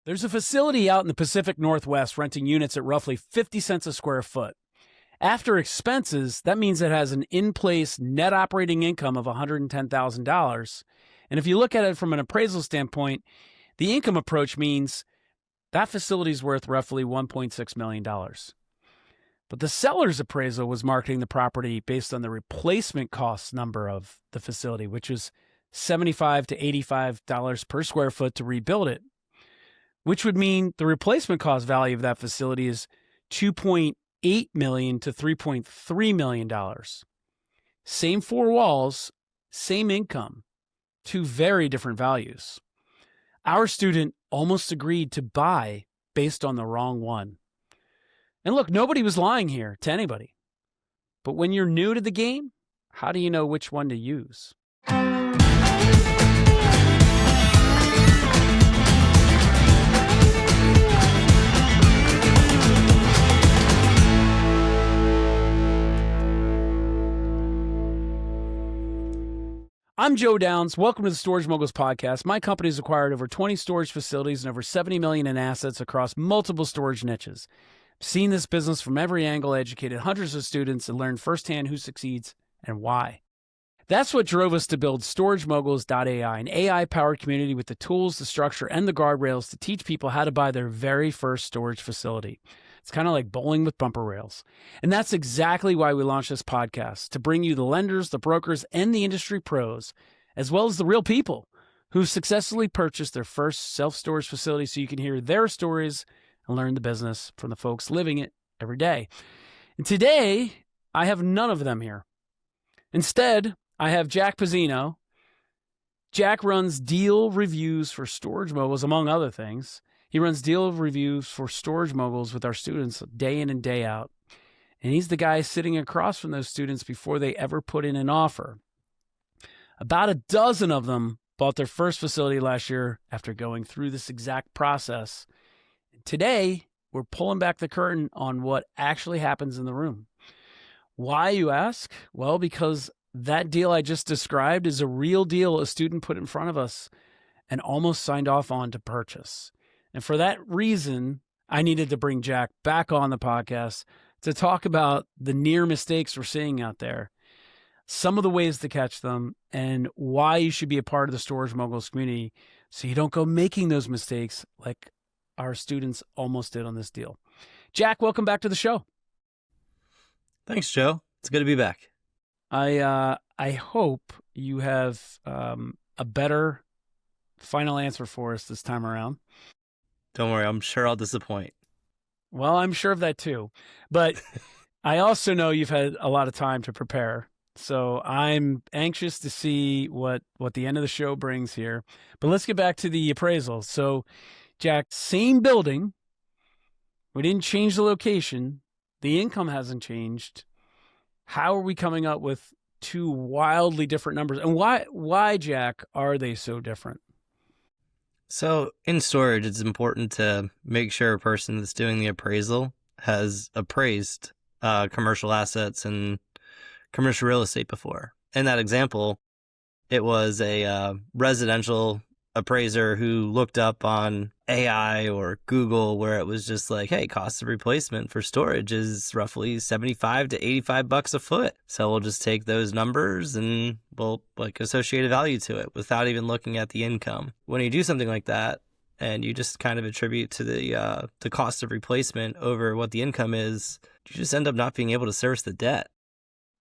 There's a facility out in the Pacific Northwest renting units at roughly 50 cents a square foot. After expenses, that means it has an in-place net operating income of $110,000. And if you look at it from an appraisal standpoint, the income approach means that facility is worth roughly $1.6 million. But the seller's appraisal was marketing the property based on the replacement cost number of the facility, which is $75 to $85 per square foot to rebuild it, which would mean the replacement cost value of that facility is $2.8 million to $3.3 million. Same four walls, same income, two very different values. Our student almost agreed to buy based on the wrong one. And look, nobody was lying here to anybody. But when you're new to the game, how do you know which one to use? I'm Joe Downs. Welcome to the Storage Moguls podcast. My company has acquired over 20 storage facilities and over $70 million in assets across multiple storage niches. I've seen this business from every angle, educated hundreds of students, and learned firsthand who succeeds and why. That's what drove us to build StorageMoguls.ai, an AI-powered community with the tools, the structure, and the guardrails to teach people how to buy their very first storage facility. It's kind of like bowling with bumper rails. And that's exactly why we launched this podcast, to bring you the lenders, the brokers, and the industry pros, as well as the real people who've successfully purchased their first self-storage facility so you can hear their stories and learn the business from the folks living it every day. And today, I have none of them here. Instead, I have Jack Pezzino. Jack runs deal reviews for Storage Moguls, among other things. He runs deal reviews for Storage Moguls with our students day in and day out. And he's the guy sitting across from those students before they ever put in an offer. About a dozen of them bought their first facility last year after going through this exact process. Today, we're pulling back the curtain on what actually happens in the room. Why, you ask? Well, because that deal I just described is a real deal a student put in front of us and almost signed off on to purchase. And for that reason, I needed to bring Jack back on the podcast to talk about the near mistakes we're seeing out there, some of the ways to catch them, and why you should be a part of the Storage Moguls community so you don't go making those mistakes like our students almost did on this deal. Jack, welcome back to the show. Thanks, Joe. It's good to be back. I hope you have a better final answer for us this time around. Don't worry, I'm sure I'll disappoint. Well, I'm sure of that too. But I also know you've had a lot of time to prepare. So I'm anxious to see what the end of the show brings here. But let's get back to the appraisal. So, Jack, same building. We didn't change the location. The income hasn't changed. How are we coming up with two wildly different numbers? And why, Jack, are they so different? So in storage, it's important to make sure a person that's doing the appraisal has appraised commercial assets and commercial real estate before. In that example, it was a residential appraiser who looked up on AI or Google where it was just like, hey, cost of replacement for storage is roughly $75 to $85 a foot. So we'll just take those numbers and we'll associate a value to it without even looking at the income. When you do something like that and you just kind of attribute to the cost of replacement over what the income is, you just end up not being able to service the debt.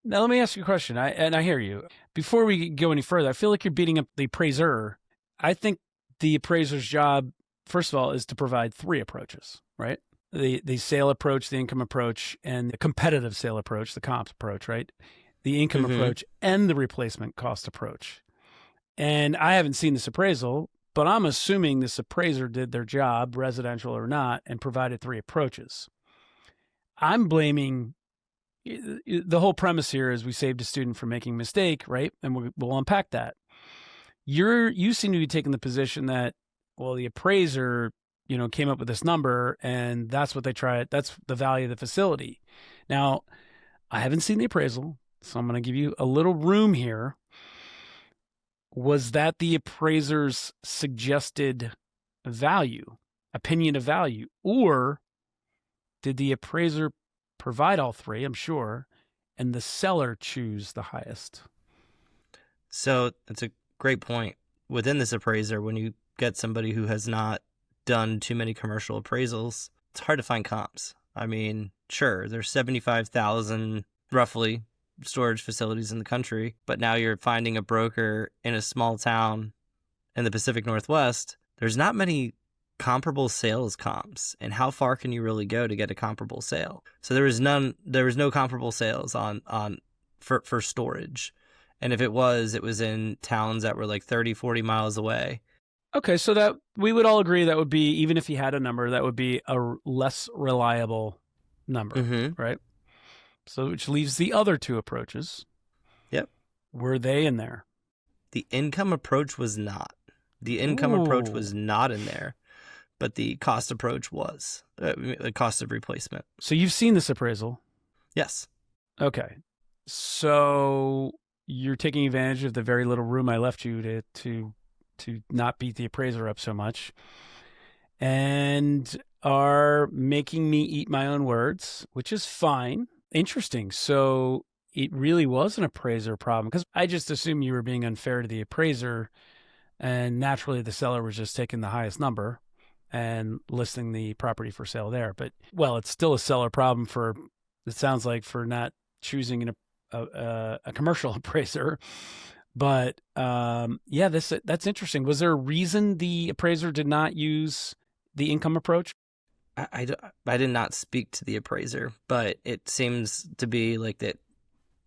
Now, let me ask you a question. I hear you. Before we go any further, I feel like you're beating up the appraiser. I think the appraiser's job, first of all, is to provide three approaches, right? The sale approach, the income approach, and the competitive sale approach, the comps approach, right? The income approach and the replacement cost approach. And I haven't seen this appraisal, but I'm assuming this appraiser did their job, residential or not, and provided three approaches. I'm blaming the whole premise here is we saved a student from making a mistake, right? And we'll unpack that. You seem to be taking the position that, well, the appraiser, came up with this number and that's what they tried. That's the value of the facility. Now, I haven't seen the appraisal, so I'm going to give you a little room here. Was that the appraiser's suggested value? opinion of value? Or did the appraiser provide all three, I'm sure, and the seller choose the highest? So that's a great point. Within this appraiser, when you get somebody who has not done too many commercial appraisals, it's hard to find comps. I mean, sure, there's 75,000 roughly storage facilities in the country, but now you're finding a broker in a small town in the Pacific Northwest. There's not many comparable sales comps, and how far can you really go to get a comparable sale? So there was no comparable sales for storage. And if it was in towns that were like 30, 40 miles away. Okay, so that we would all agree that would be, even if he had a number, that would be a less reliable number, right? So which leaves the other two approaches. Yep. Were they in there? The income approach was not. The income approach was not in there, but the cost approach was. The cost of replacement. So you've seen this appraisal? Yes. Okay. So you're taking advantage of the very little room I left you to not beat the appraiser up so much, and are making me eat my own words, which is fine. Interesting. So it really was an appraiser problem, because I just assumed you were being unfair to the appraiser, and naturally the seller was just taking the highest number and listing the property for sale there. But, well, it's still a seller problem it sounds like, for not choosing a commercial appraiser. But yeah, that's interesting. Was there a reason the appraiser did not use the income approach? I did not speak to the appraiser, but it seems to be like that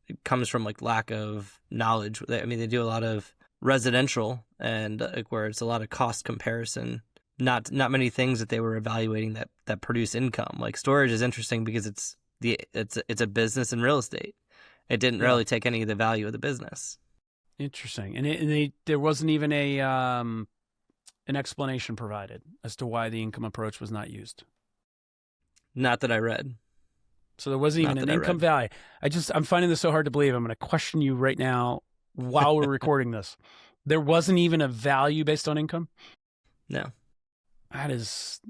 it comes from like lack of knowledge. I mean, they do a lot of residential, and like where it's a lot of cost comparison. Not many things that they were evaluating that produce income. Like storage is interesting because it's a business in real estate. It didn't really take any of the value of the business. Interesting. And there wasn't even an explanation provided as to why the income approach was not used. Not that I read. So there wasn't even an income value. I'm finding this so hard to believe. I'm going to question you right now while we're recording this. There wasn't even a value based on income? No. That is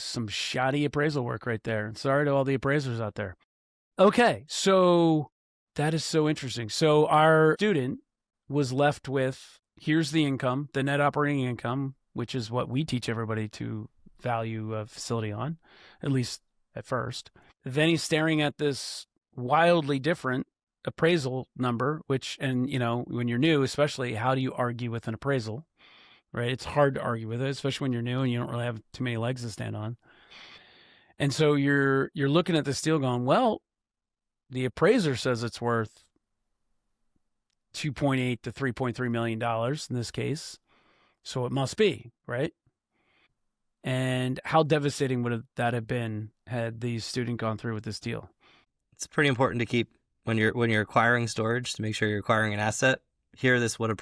some shoddy appraisal work right there. Sorry to all the appraisers out there. Okay, so that is so interesting. So our student was left with, here's the income, the net operating income, which is what we teach everybody to value a facility on, at least at first. Then he's staring at this wildly different appraisal number, and when you're new, especially, how do you argue with an appraisal, right? It's hard to argue with it, especially when you're new and you don't really have too many legs to stand on. And so you're looking at this deal going, well, the appraiser says it's worth $2.8 to $3.3 million in this case. So it must be, right? And how devastating would that have been had the student gone through with this deal? It's pretty important to keep when you're acquiring storage to make sure you're acquiring an asset. Here, this would have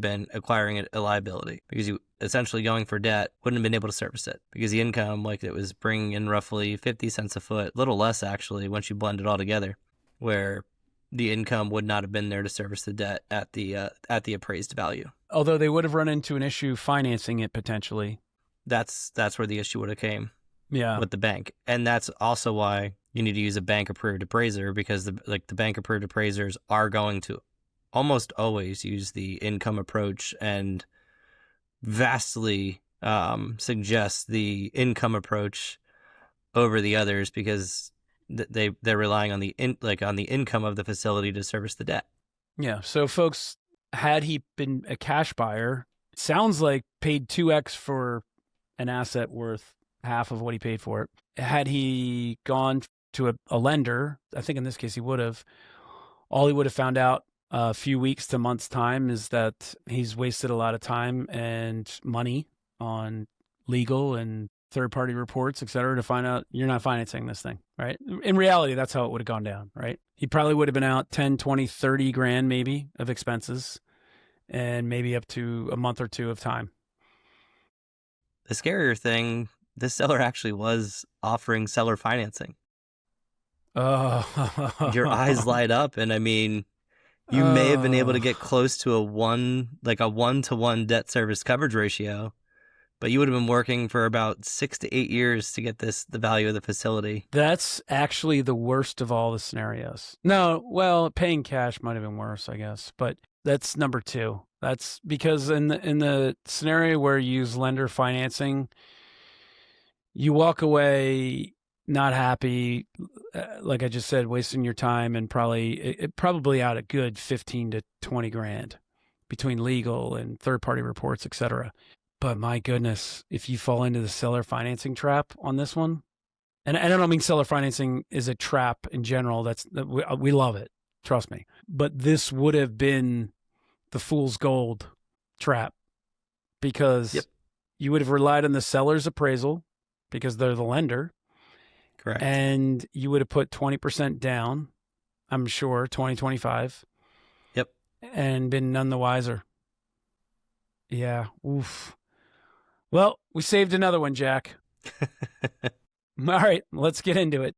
been acquiring a liability, because you essentially going for debt wouldn't have been able to service it, because the income, like, it was bringing in roughly 50 cents a foot, a little less actually once you blend it all together, where the income would not have been there to service the debt at the appraised value. Although they would have run into an issue financing it potentially. That's where the issue would have came. Yeah. With the bank. And that's also why you need to use a bank approved appraiser, because the bank approved appraisers are going to almost always use the income approach and vastly suggest the income approach over the others, because they're relying on the income of the facility to service the debt. Yeah. So folks, had he been a cash buyer, sounds like paid 2x for an asset worth half of what he paid for it. Had he gone to a lender, I think in this case he would have, all he would have found out a few weeks to months' time is that he's wasted a lot of time and money on legal and third-party reports, et cetera, to find out you're not financing this thing, right? In reality, that's how it would have gone down, right? He probably would have been out 10, 20, 30 grand maybe of expenses, and maybe up to a month or two of time. The scarier thing, this seller actually was offering seller financing. Oh. Your eyes light up, and I mean, you may have been able to get close to a 1-to-1 debt service coverage ratio, But you would have been working for about 6 to 8 years to get the value of the facility. That's actually the worst of all the scenarios. No, well, paying cash might have been worse, I guess, but that's number two. That's because in the scenario where you use lender financing, you walk away not happy, like I just said, wasting your time, and probably out a good 15 to 20 grand between legal and third-party reports, etc. But my goodness, if you fall into the seller financing trap on this one, and I don't mean seller financing is a trap in general. We love it, trust me. But this would have been the fool's gold trap, because you would have relied on the seller's appraisal because they're the lender. Correct. And you would have put 20% down, I'm sure, 20, 25. Yep. And been none the wiser. Yeah. Oof. Well, we saved another one, Jack. All right, let's get into it.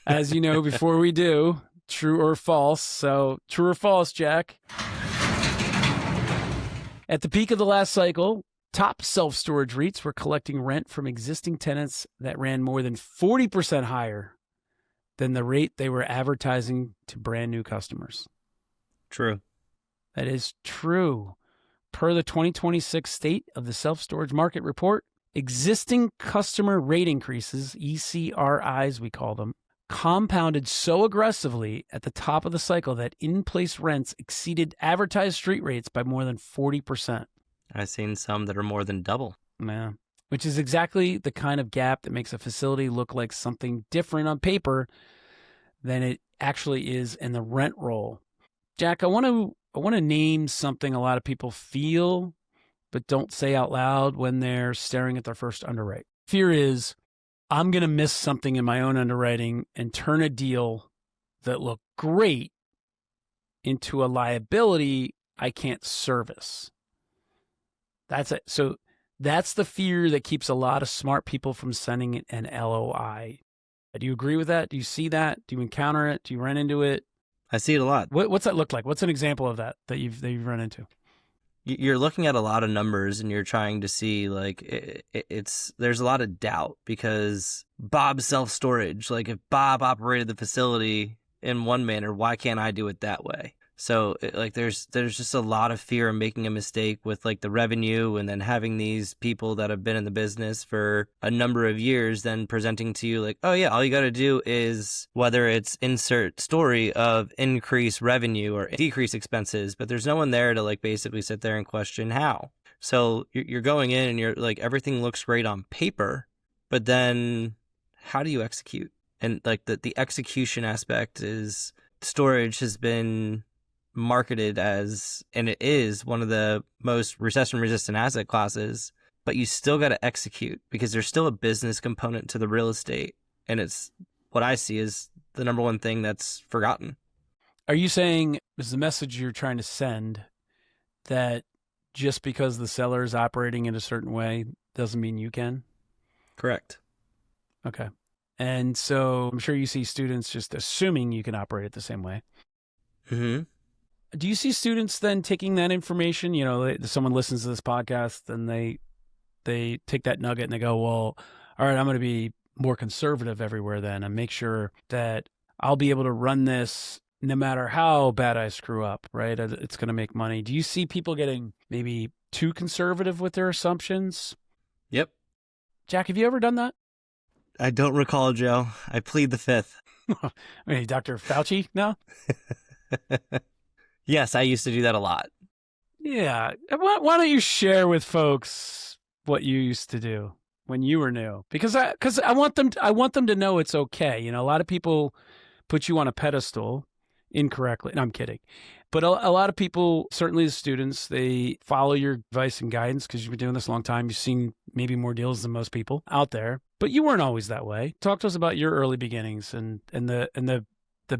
As you know, before we do, true or false. So, true or false, Jack? At the peak of the last cycle, top self-storage REITs were collecting rent from existing tenants that ran more than 40% higher than the rate they were advertising to brand new customers. True. That is true. Per the 2026 State of the Self-Storage Market Report, existing customer rate increases, ECRIs we call them, compounded so aggressively at the top of the cycle that in-place rents exceeded advertised street rates by more than 40%. I've seen some that are more than double. Yeah, which is exactly the kind of gap that makes a facility look like something different on paper than it actually is in the rent roll. Jack, I want to name something a lot of people feel but don't say out loud when they're staring at their first underwrite. Fear is, I'm going to miss something in my own underwriting and turn a deal that looked great into a liability I can't service. That's it. So that's the fear that keeps a lot of smart people from sending an LOI. Do you agree with that? Do you see that? Do you encounter it? Do you run into it? I see it a lot. What's that look like? What's an example of that you've run into? You're looking at a lot of numbers and you're trying to see, like, there's a lot of doubt because Bob's self-storage, like if Bob operated the facility in one manner, why can't I do it that way? So there's just a lot of fear of making a mistake with like the revenue, and then having these people that have been in the business for a number of years then presenting to you like, oh yeah, all you got to do is, whether it's insert story of increase revenue or decrease expenses, but there's no one there to like basically sit there and question how. So you're going in and you're like, everything looks great on paper, but then how do you execute? And like the execution aspect is, storage has been marketed as, and it is one of the most recession resistant asset classes, but you still got to execute because there's still a business component to the real estate. And it's what I see is the number one thing that's forgotten. Are you saying, is the message you're trying to send that just because the seller is operating in a certain way doesn't mean you can? Correct. Okay. And so I'm sure you see students just assuming you can operate it the same way. Mm-hmm. Do you see students then taking that information? You know, someone listens to this podcast and they take that nugget and they go, well, all right, I'm going to be more conservative everywhere then and make sure that I'll be able to run this no matter how bad I screw up, right? It's going to make money. Do you see people getting maybe too conservative with their assumptions? Yep. Jack, have you ever done that? I don't recall, Joe. I plead the fifth. Hey, Dr. Fauci now? Yes, I used to do that a lot. Yeah. Why don't you share with folks what you used to do when you were new? Because I want them to know it's okay. You know, a lot of people put you on a pedestal incorrectly. No, I'm kidding. But a lot of people, certainly the students, they follow your advice and guidance because you've been doing this a long time. You've seen maybe more deals than most people out there, but you weren't always that way. Talk to us about your early beginnings and the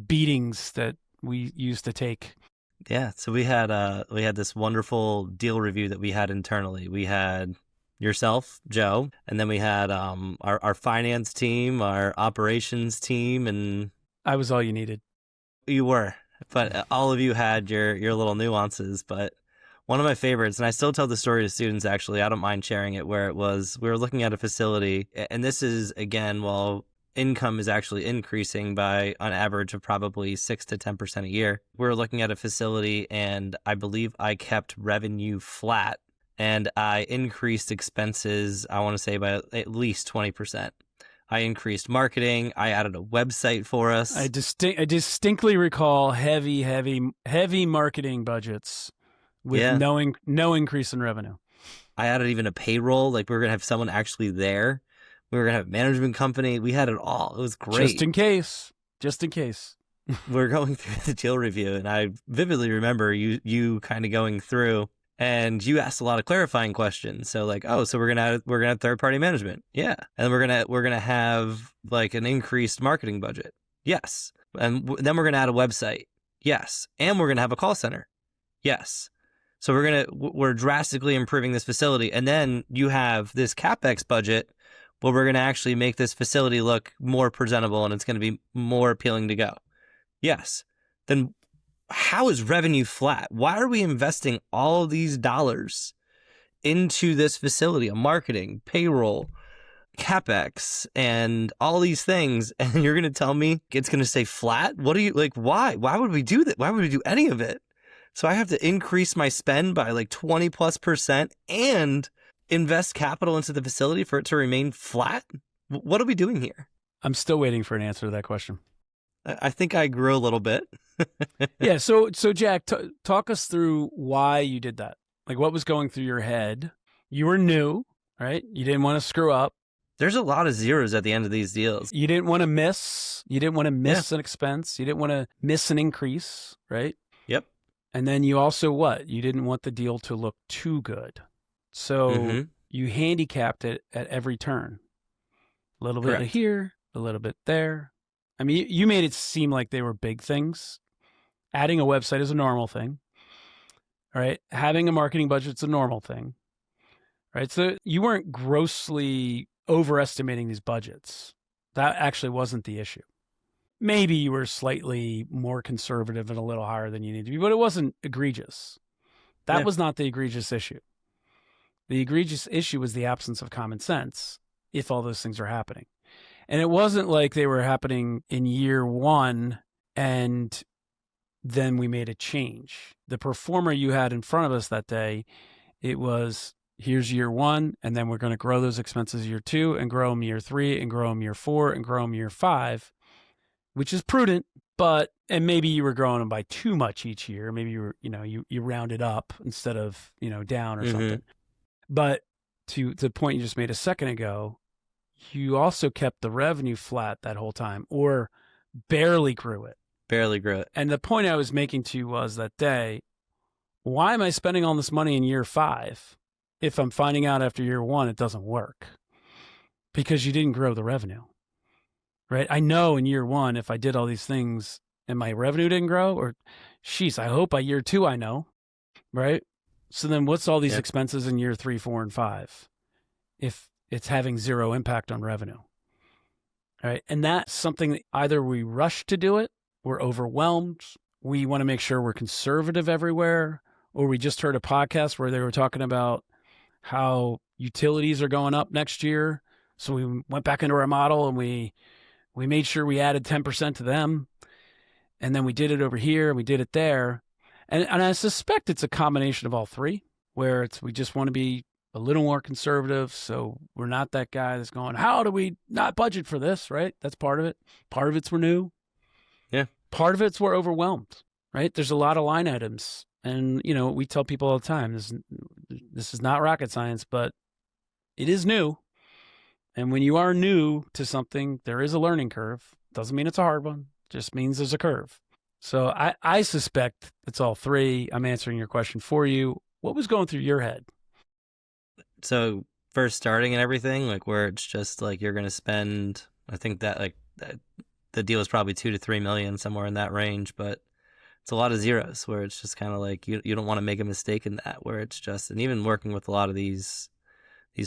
beatings that we used to take. Yeah, so we had this wonderful deal review that we had internally. We had yourself, Joe, and then we had our finance team, our operations team, and I was all you needed. You were, but all of you had your little nuances. But One of my favorites, and I still tell the story to students, actually, I don't mind sharing it, where it was, we were looking at a facility, and this is, again, while income is actually increasing by on average of probably 6 to 10% a year. We were looking at a facility, and I believe I kept revenue flat, and I increased expenses, I want to say, by at least 20%. I increased marketing. I added a website for us. I distinctly recall heavy marketing budgets with no increase in revenue. I added even a payroll. Like, we were going to have someone actually there. We were going to have a management company. We had it all. It was great. Just in case. We're going through the deal review, and I vividly remember you kind of going through, and you asked a lot of clarifying questions. So like, so we're gonna have third party management, yeah, and we're gonna have like an increased marketing budget, yes, and then we're gonna add a website, yes, and we're gonna have a call center, yes. So we're drastically improving this facility, and then you have this CapEx budget where we're gonna actually make this facility look more presentable, and it's gonna be more appealing to go. Yes. Then how is revenue flat? Why are we investing all of these dollars into this facility, a marketing, payroll, CapEx, and all these things, and you're going to tell me it's going to stay flat? What are you like? Why? Why would we do that? Why would we do any of it? So I have to increase my spend by like 20+% and invest capital into the facility for it to remain flat? What are we doing here? I'm still waiting for an answer to that question. I think I grew a little bit. Yeah. So Jack, talk us through why you did that. Like, what was going through your head? You were new, right? You didn't want to screw up. There's a lot of zeros at the end of these deals. You didn't want to miss. You didn't want to miss an expense. You didn't want to miss an increase, right? Yep. And then you also You didn't want the deal to look too good. So you handicapped it at every turn. A little bit here, a little bit there. I mean, you made it seem like they were big things. Adding a website is a normal thing, right? Having a marketing budget is a normal thing, right? So you weren't grossly overestimating these budgets. That actually wasn't the issue. Maybe you were slightly more conservative and a little higher than you needed to be, but it wasn't egregious. That was not the egregious issue. The egregious issue was the absence of common sense if all those things are happening. And it wasn't like they were happening in year one and then we made a change. The performer you had in front of us that day, it was, here's year one, and then we're going to grow those expenses year two and grow them year three and grow them year four and grow them year five, which is prudent, and maybe you were growing them by too much each year. Maybe you were, you rounded up instead of, down or something. But to the point you just made a second ago, you also kept the revenue flat that whole time, or barely grew it. And the point I was making to you was that day, why am I spending all this money in year five if I'm finding out after year one it doesn't work? Because you didn't grow the revenue, right? I know in year one, if I did all these things and my revenue didn't grow, or I hope by year two I know, right? So then what's all these expenses in year 3, 4, and 5 if it's having zero impact on revenue, right? And that's something that either we rush to do it, we're overwhelmed, we want to make sure we're conservative everywhere, or we just heard a podcast where they were talking about how utilities are going up next year. So we went back into our model and we made sure we added 10% to them. And then we did it over here and we did it there. And I suspect it's a combination of all three, where we just want to be a little more conservative. So we're not that guy that's going, how do we not budget for this, right? That's part of it. Part of it's we're new. Yeah. Part of it's we're overwhelmed, right? There's a lot of line items. And, we tell people all the time, this is not rocket science, but it is new. And when you are new to something, there is a learning curve. Doesn't mean it's a hard one. Just means there's a curve. So I suspect it's all three. I'm answering your question for you. What was going through your head? So first starting and everything, like where it's just like you're going to spend, I think that the deal is probably 2 to 3 million, somewhere in that range, but it's a lot of zeros where it's just kind of like you don't want to make a mistake in that, where it's just, and even working with a lot of these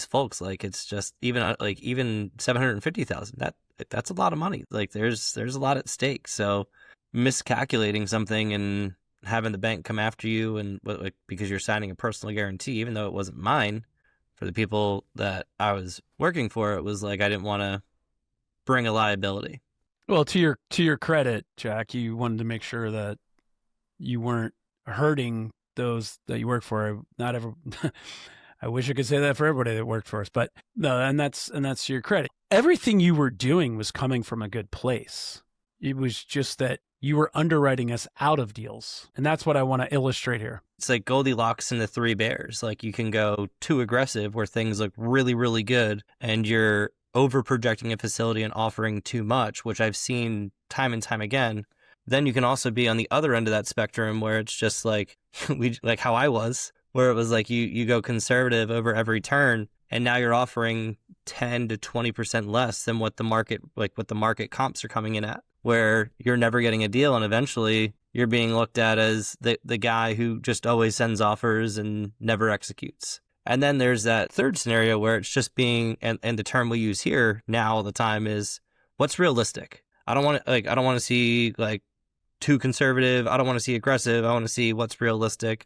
folks, like it's just even 750,000, that's a lot of money. Like there's a lot at stake. So miscalculating something and having the bank come after you and like, because you're signing a personal guarantee, even though it wasn't mine. For the people that I was working for, it was like I didn't want to bring a liability. Well, to your credit, Jack, you wanted to make sure that you weren't hurting those that you work for. Not ever. I wish I could say that for everybody that worked for us, but no, and that's to your credit. Everything you were doing was coming from a good place. It was just that you were underwriting us out of deals. And that's what I want to illustrate here. It's like Goldilocks and the Three Bears. Like you can go too aggressive where things look really, really good and you're over projecting a facility and offering too much, which I've seen time and time again. Then you can also be on the other end of that spectrum where it's just like like how I was, where it was like you go conservative over every turn and now you're offering 10 to 20% less than what the market comps are coming in at, where you're never getting a deal and eventually you're being looked at as the guy who just always sends offers and never executes. And then there's that third scenario where it's just being, and the term we use here now all the time is what's realistic. I don't want to see like too conservative. I don't want to see aggressive. I want to see what's realistic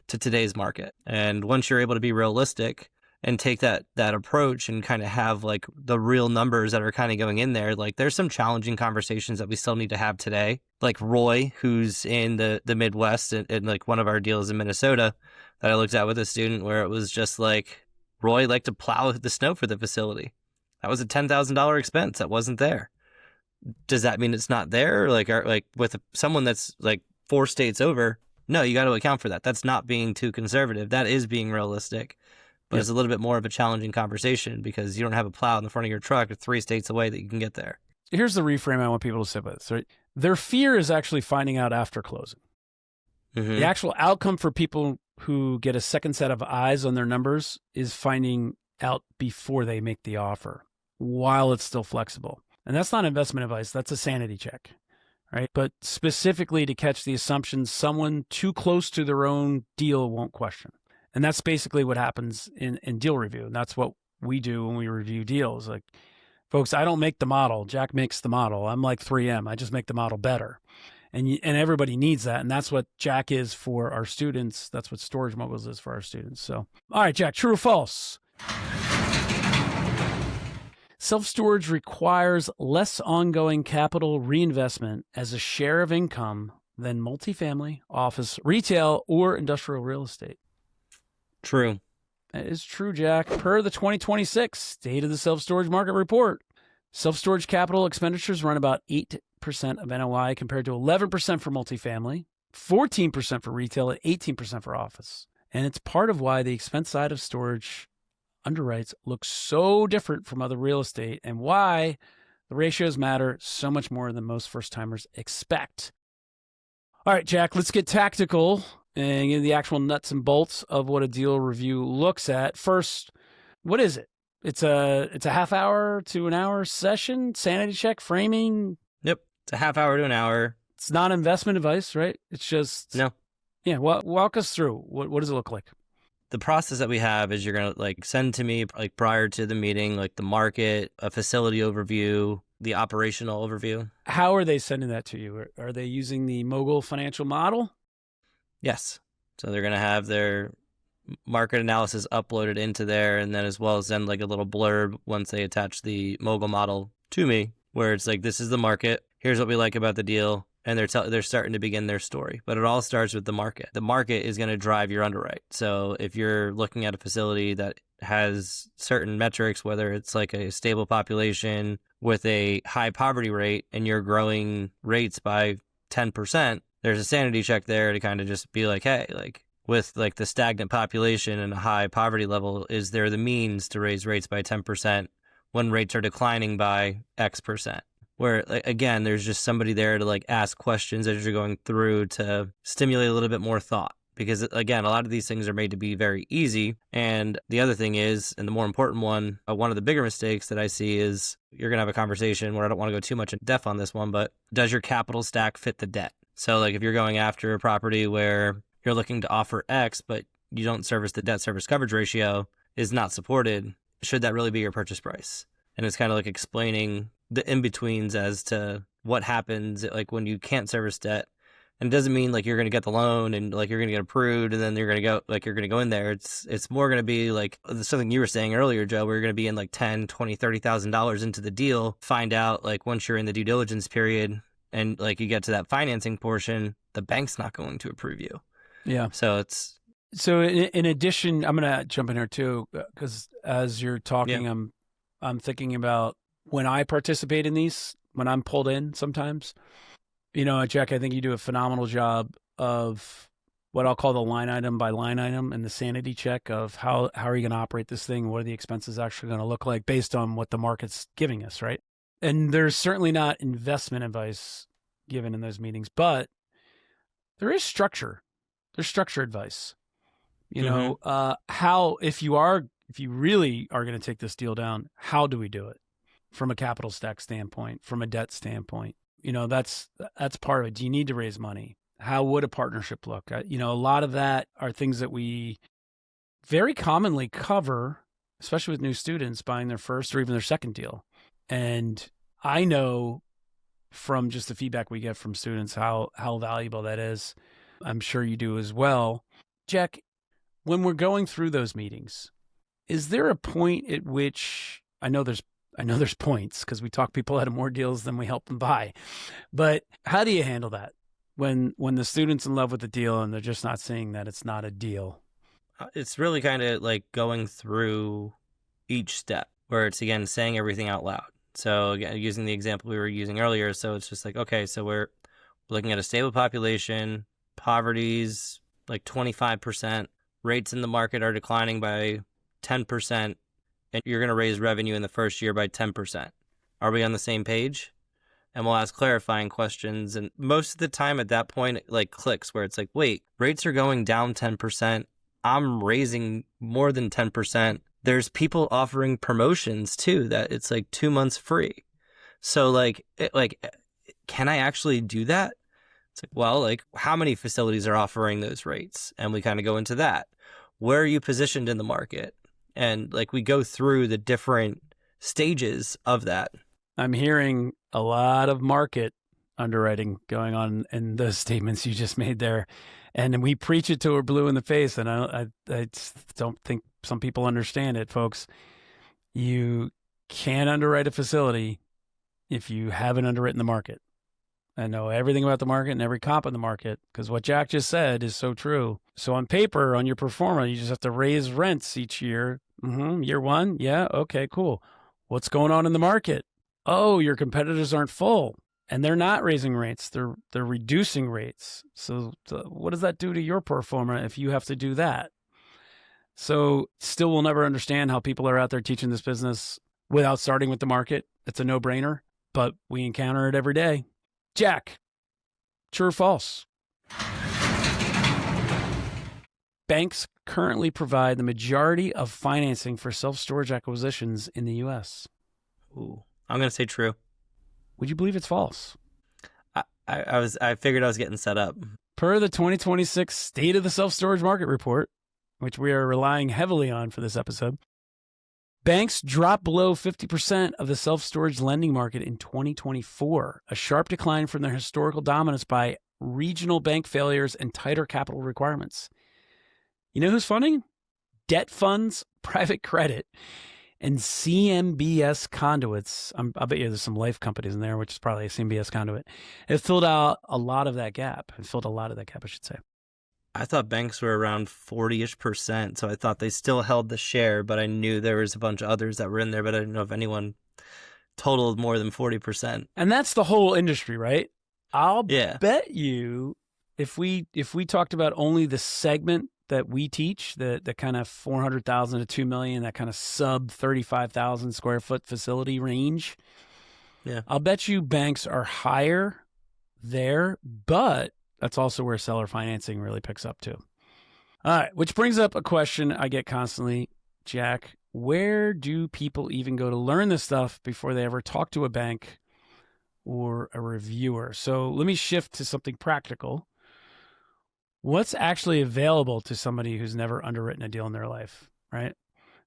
to today's market. And once you're able to be realistic and take that approach and kind of have like the real numbers that are kind of going in there, like there's some challenging conversations that we still need to have today. Like Roy, who's in the Midwest and like one of our deals in Minnesota that I looked at with a student where it was just like Roy liked to plow the snow for the facility. That was a $10,000 expense that wasn't there. Does that mean it's not there? Like with someone that's like 4 states over, no, you got to account for that. That's not being too conservative. That is being realistic. But It's a little bit more of a challenging conversation because you don't have a plow in the front of your truck 3 states away that you can get there. Here's the reframe I want people to sit with this, right? Their fear is actually finding out after closing. Mm-hmm. The actual outcome for people who get a second set of eyes on their numbers is finding out before they make the offer while it's still flexible. And that's not investment advice. That's a sanity check, right? But specifically to catch the assumptions someone too close to their own deal won't question. And that's basically what happens in deal review. And that's what we do when we review deals. Like, folks, I don't make the model. Jack makes the model. I'm like 3M. I just make the model better. And everybody needs that. And that's what Jack is for our students. That's what Storage Moguls is for our students. So, all right, Jack, true or false? Self-storage requires less ongoing capital reinvestment as a share of income than multifamily, office, retail, or industrial real estate. True. That is true, Jack. Per the 2026 State of the Self-Storage Market Report, self-storage capital expenditures run about 8% of NOI compared to 11% for multifamily, 14% for retail, and 18% for office. And it's part of why the expense side of storage underwrites look so different from other real estate and why the ratios matter so much more than most first-timers expect. All right, Jack, let's get tactical and get the actual nuts and bolts of what a deal review looks at. First, what is it? It's a half hour to an hour session, sanity check, framing. Yep, it's a half hour to an hour. It's not investment advice, right? It's just no. Yeah, walk us through. What does it look like? The process that we have is you're gonna like send to me like prior to the meeting like the market, a facility overview, the operational overview. How are they sending that to you? Are they using the Mogul financial model? Yes. So they're going to have their market analysis uploaded into there, and then as well as send like a little blurb once they attach the Mogul model to me, where it's like, this is the market. Here's what we like about the deal. And they're starting to begin their story. But it all starts with the market. The market is going to drive your underwrite. So if you're looking at a facility that has certain metrics, whether it's like a stable population with a high poverty rate and you're growing rates by 10%, there's a sanity check there to kind of just be like, hey, like with like the stagnant population and a high poverty level, is there the means to raise rates by 10% when rates are declining by X percent? Where, again, there's just somebody there to like ask questions as you're going through to stimulate a little bit more thought. Because, again, a lot of these things are made to be very easy. And the other thing is, and the more important one of the bigger mistakes that I see is you're going to have a conversation where I don't want to go too much in depth on this one, but does your capital stack fit the debt? So, like, if you're going after a property where you're looking to offer X, but you don't service the debt service coverage ratio is not supported, should that really be your purchase price? And it's kind of like explaining the in-betweens as to what happens like when you can't service debt And it doesn't mean like you're going to get the loan and like you're going to get approved and then you're going to go in there. It's more going to be like something you were saying earlier, Joe, where you're going to be in like 10, 20, $30,000 into the deal, find out like once you're in the due diligence period and like you get to that financing portion, the bank's not going to approve you. Yeah. So in addition, I'm going to jump in here too, because as you're talking, I'm thinking about when I participate in these, when I'm pulled in sometimes. Jack, I think you do a phenomenal job of what I'll call the line item by line item and the sanity check of how are you going to operate this thing? What are the expenses actually going to look like based on what the market's giving us, right? And there's certainly not investment advice given in those meetings, but there is structure. There's structure advice. How, if you really are going to take this deal down, how do we do it from a capital stack standpoint, from a debt standpoint? That's part of it. Do you need to raise money? How would a partnership look? A lot of that are things that we very commonly cover, especially with new students buying their first or even their second deal. And I know from just the feedback we get from students how valuable that is. I'm sure you do as well. Jack, when we're going through those meetings, is there a point at which I know there's points because we talk people out of more deals than we help them buy, but how do you handle that when the student's in love with the deal and they're just not seeing that it's not a deal? It's really kind of like going through each step where it's, again, saying everything out loud. So again, using the example we were using earlier. So it's just like, okay, so we're looking at a stable population, poverty's like 25%, rates in the market are declining by 10%, and you're going to raise revenue in the first year by 10%. Are we on the same page? And we'll ask clarifying questions. And most of the time at that point, it like clicks where it's like, wait, rates are going down 10%. I'm raising more than 10%. There's people offering promotions too, that it's like 2 months free. So can I actually do that? It's like, well, like how many facilities are offering those rates? And we kind of go into that. Where are you positioned in the market? And like we go through the different stages of that. I'm hearing a lot of market underwriting going on in those statements you just made there. And we preach it till we're blue in the face. And I just don't think some people understand it, folks. You can't underwrite a facility if you haven't underwritten the market. I know everything about the market and every comp in the market because what Jack just said is so true. So on paper, on your pro forma, you just have to raise rents each year. Year one. Yeah. Okay, cool. What's going on in the market? Oh, your competitors aren't full and they're not raising rates. They're reducing rates. So what does that do to your pro forma if you have to do that? So still we'll never understand how people are out there teaching this business without starting with the market. It's a no-brainer, but we encounter it every day. Jack, true or false? Banks currently provide the majority of financing for self-storage acquisitions in the U.S. Ooh, I'm going to say true. Would you believe it's false? I figured I was getting set up. Per the 2026 State of the Self-Storage Market Report, which we are relying heavily on for this episode, banks dropped below 50% of the self-storage lending market in 2024, a sharp decline from their historical dominance by regional bank failures and tighter capital requirements. You know who's funding? Debt funds, private credit, and CMBS conduits. I bet you there's some life companies in there, which is probably a CMBS conduit. It filled out a lot of that gap. I should say. I thought banks were around 40-ish%, so I thought they still held the share, but I knew there was a bunch of others that were in there, but I didn't know if anyone totaled more than 40%. And that's the whole industry, right? I'll bet you if we talked about only the segment that we teach, the kind of 400,000 to 2 million, that kind of sub 35,000 square foot facility range. Yeah. I'll bet you banks are higher there, but that's also where seller financing really picks up too. All right, which brings up a question I get constantly, Jack. Where do people even go to learn this stuff before they ever talk to a bank or a reviewer? So let me shift to something practical. What's actually available to somebody who's never underwritten a deal in their life, right?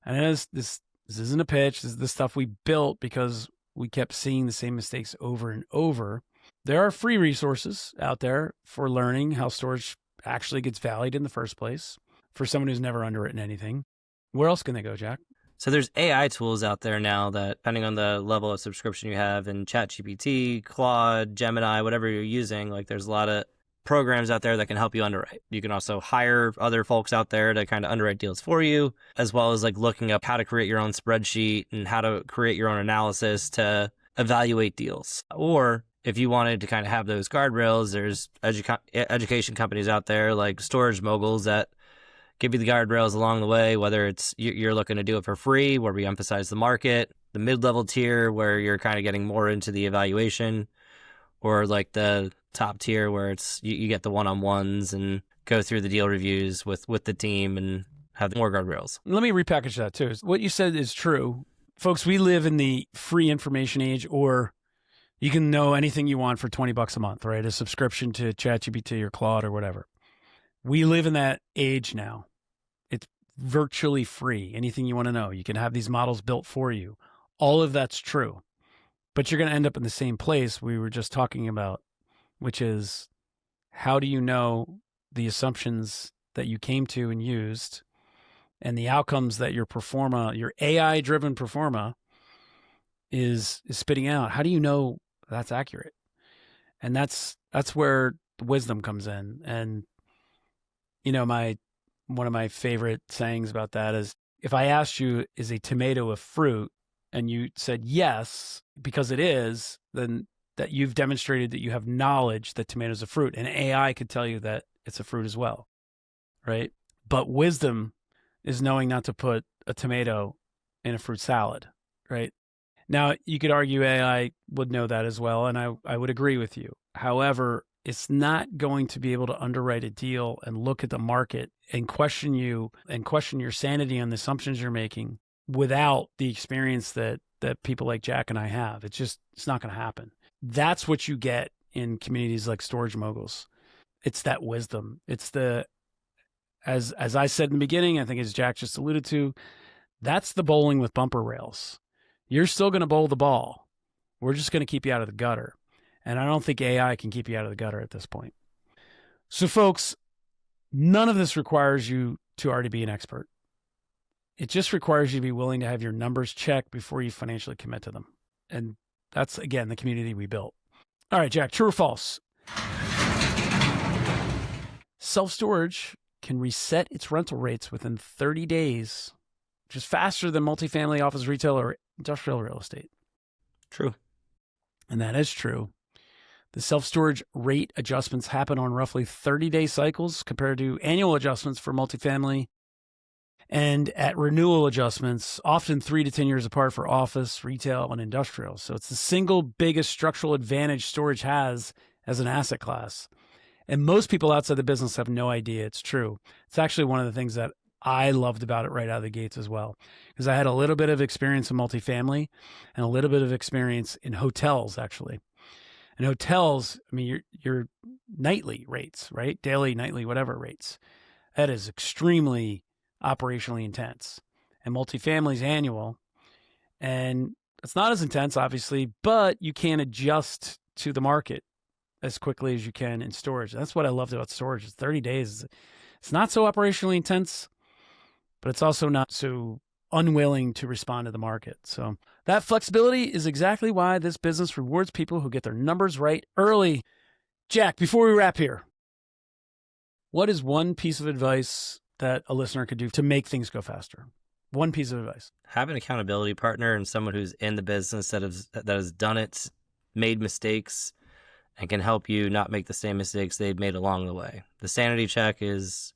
And this isn't a pitch. This is the stuff we built because we kept seeing the same mistakes over and over. There are free resources out there for learning how storage actually gets valued in the first place for someone who's never underwritten anything. Where else can they go, Jack? So there's AI tools out there now that, depending on the level of subscription you have in ChatGPT, Claude, Gemini, whatever you're using, like there's a lot of programs out there that can help you underwrite. You can also hire other folks out there to kind of underwrite deals for you, as well as like looking up how to create your own spreadsheet and how to create your own analysis to evaluate deals. Or if you wanted to kind of have those guardrails, there's education companies out there like Storage Moguls that give you the guardrails along the way, whether it's you're looking to do it for free, where we emphasize the market, the mid-level tier where you're kind of getting more into the evaluation, or like the top tier where it's you get the one-on-ones and go through the deal reviews with the team and have more guardrails. Let me repackage that too. What you said is true. Folks, we live in the free information age, or you can know anything you want for $20 a month, right? A subscription to ChatGPT or Claude or whatever. We live in that age now. It's virtually free. Anything you want to know, you can have these models built for you. All of that's true. But you're going to end up in the same place we were just talking about, which is how do you know the assumptions that you came to and used and the outcomes that your performa, your AI-driven performa is spitting out? How do you know that's accurate? And that's where the wisdom comes in. And you know, one of my favorite sayings about that is, if I asked you, is a tomato a fruit? And you said yes, because it is, then that you've demonstrated that you have knowledge that tomatoes a fruit. And AI could tell you that it's a fruit as well, right? But wisdom is knowing not to put a tomato in a fruit salad, right? Now, you could argue AI would know that as well, and I would agree with you. However, it's not going to be able to underwrite a deal and look at the market and question you and question your sanity on the assumptions you're making without the experience that people like Jack and I have. It's not going to happen. That's what you get in communities like Storage Moguls. It's that wisdom. It's as I said in the beginning, I think as Jack just alluded to, that's the bowling with bumper rails. You're still going to bowl the ball. We're just going to keep you out of the gutter. And I don't think AI can keep you out of the gutter at this point. So folks, none of this requires you to already be an expert. It just requires you to be willing to have your numbers checked before you financially commit to them. And that's, again, the community we built. All right, Jack, true or false? Self-storage can reset its rental rates within 30 days, which is faster than multifamily, office, retail, or industrial real estate. True. And that is true. The self-storage rate adjustments happen on roughly 30-day cycles compared to annual adjustments for multifamily, and at renewal adjustments, often 3 to 10 years apart for office, retail, and industrial. So it's the single biggest structural advantage storage has as an asset class. And most people outside the business have no idea it's true. It's actually one of the things that I loved about it right out of the gates as well, because I had a little bit of experience in multifamily and a little bit of experience in hotels, actually. And hotels, I mean, your nightly rates, right? Daily, nightly, whatever rates. That is extremely operationally intense. And multifamily is annual. And it's not as intense, obviously, but you can adjust to the market as quickly as you can in storage. That's what I loved about storage. It's 30 days. It's not so operationally intense, but it's also not so unwilling to respond to the market. So that flexibility is exactly why this business rewards people who get their numbers right early. Jack, before we wrap here, what is one piece of advice that a listener could do to make things go faster? One piece of advice. Have an accountability partner and someone who's in the business that has done it, made mistakes, and can help you not make the same mistakes they've made along the way. The sanity check is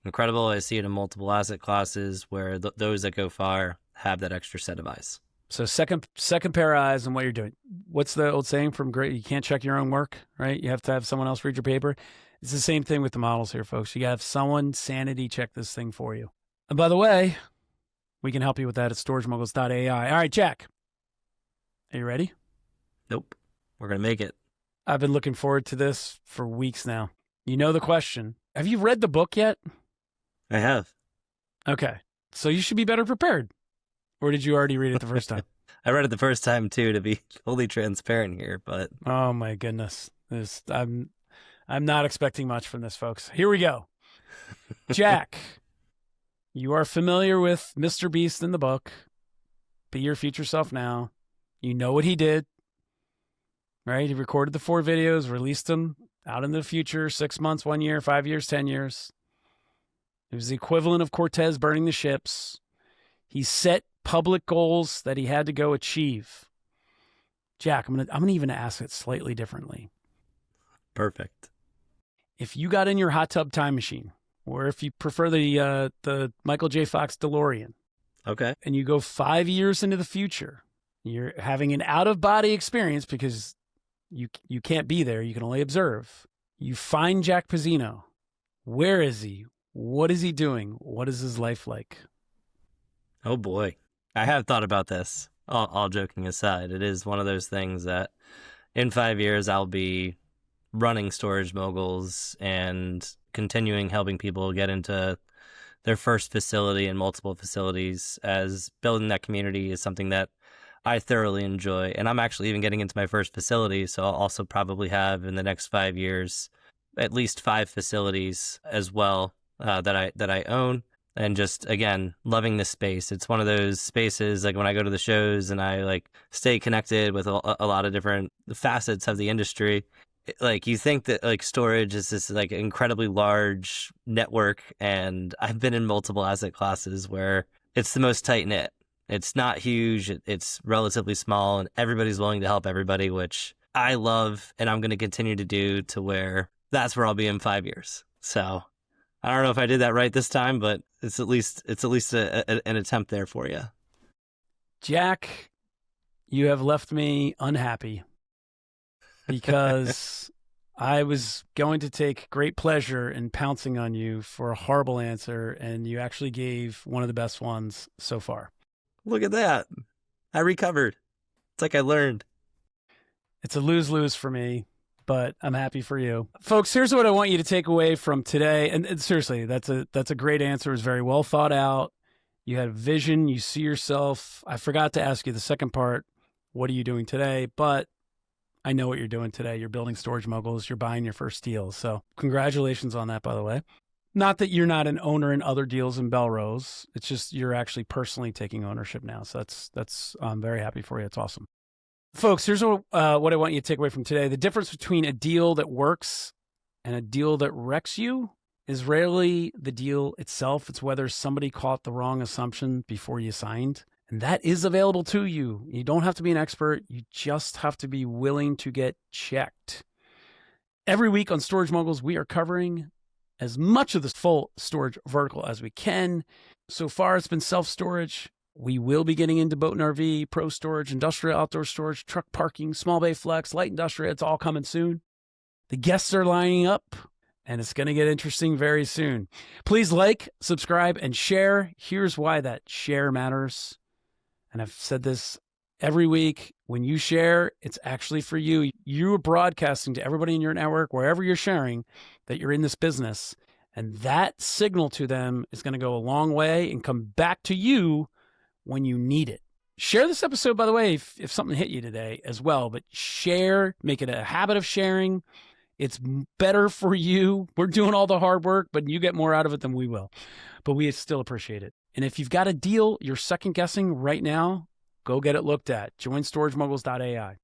incredible. I see it in multiple asset classes where those that go far have that extra set of eyes. So second pair of eyes on what you're doing. What's the old saying from great? You can't check your own work, right? You have to have someone else read your paper. It's the same thing with the models here, folks. You got to have someone sanity check this thing for you. And by the way, we can help you with that at storagemoguls.ai. All right, Jack, are you ready? Nope. We're going to make it. I've been looking forward to this for weeks now. You know the question. Have you read the book yet? I have. Okay. So you should be better prepared. Or did you already read it the first time? I read it the first time too, to be fully transparent here, but Oh my goodness. I'm not expecting much from this, folks. Here we go. Jack, you are familiar with Mr. Beast in the book. Be your future self now. You know what he did, right? He recorded the 4 videos, released them out in the future, 6 months, 1 year, 5 years, 10 years. It was the equivalent of Cortez burning the ships. He set public goals that he had to go achieve. Jack, I'm gonna even ask it slightly differently. perfect. If you got in your hot tub time machine, or if you prefer the Michael J. Fox DeLorean, Okay. and you go 5 years into the future, you're having an out-of-body experience because you can't be there. You can only observe. You find Jack Pezzino. Where is he? What is he doing? What is his life like? Oh boy. I have thought about this, all joking aside. It is one of those things that in 5 years I'll be running Storage Moguls and continuing helping people get into their first facility and multiple facilities, as building that community is something that I thoroughly enjoy. And I'm actually even getting into my first facility, so I'll also probably have in the next 5 years at least 5 facilities as well that I own. And just, again, loving this space. It's one of those spaces, like when I go to the shows and I like stay connected with a lot of different facets of the industry. Like, you think that like storage is this like incredibly large network, and I've been in multiple asset classes where it's the most tight knit. It's not huge. It's relatively small, and everybody's willing to help everybody, which I love, and I'm going to continue to do, to where that's where I'll be in 5 years. So I don't know if I did that right this time, but it's at least an attempt there for you. Jack, you have left me unhappy because I was going to take great pleasure in pouncing on you for a horrible answer, and you actually gave one of the best ones so far. Look at that. I recovered. It's like I learned. It's a lose-lose for me, but I'm happy for you. Folks, here's what I want you to take away from today. And seriously, that's a great answer. It was very well thought out. You had a vision. You see yourself. I forgot to ask you the second part. What are you doing today? But I know what you're doing today. You're building Storage Moguls. You're buying your first deal. So congratulations on that, by the way. Not that you're not an owner in other deals in Belrose. It's just you're actually personally taking ownership now. So I'm very happy for you. It's awesome. Folks, here's what I want you to take away from today. The difference between a deal that works and a deal that wrecks you is rarely the deal itself. It's whether somebody caught the wrong assumption before you signed. And that is available to you. You don't have to be an expert. You just have to be willing to get checked. Every week on Storage Moguls, we are covering as much of the full storage vertical as we can. So far, it's been self-storage. We will be getting into boat and RV, pro storage, industrial outdoor storage, truck parking, small bay flex, light industrial. It's all coming soon. The guests are lining up, and it's going to get interesting very soon. Please like, subscribe, and share. Here's why that share matters. And I've said this every week. When you share, it's actually for you. You are broadcasting to everybody in your network, wherever you're sharing, that you're in this business. And that signal to them is going to go a long way and come back to you when you need it. Share this episode, by the way, if something hit you today as well. But share, make it a habit of sharing. It's better for you. We're doing all the hard work, but you get more out of it than we will. But we still appreciate it. And if you've got a deal you're second guessing right now, go get it looked at. Join storagemoguls.ai.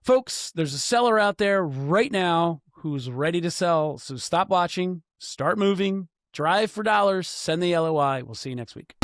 Folks, there's a seller out there right now who's ready to sell. So stop watching, start moving, drive for dollars, send the LOI. We'll see you next week.